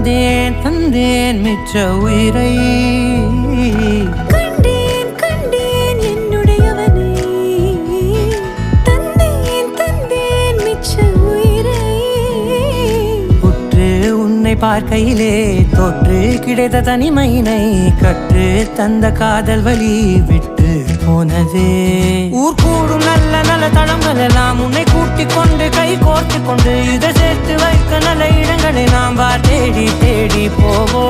தந்தேன் தந்தேன் மிச்ச உயிரை கண்டேன் கண்டேன் என்னுடையவனை தந்தேன் தந்தேன் மிச்ச உயிரை உற்று உன்னை பார்க்கையிலே தொற்று கிடைத்த தனிமையினை கற்று தந்த காதல் வழி விட்டு போனதே ஊர் கூடும் நல்ல நல்ல தளங்கள் எல்லாம் உன்னை கூட்டிக் கொண்டு கை கோர்த்து கொண்டு இதை சேர்த்து வைக்க நல்ல இடங்களை நாம் தேடி தேடி போவோம்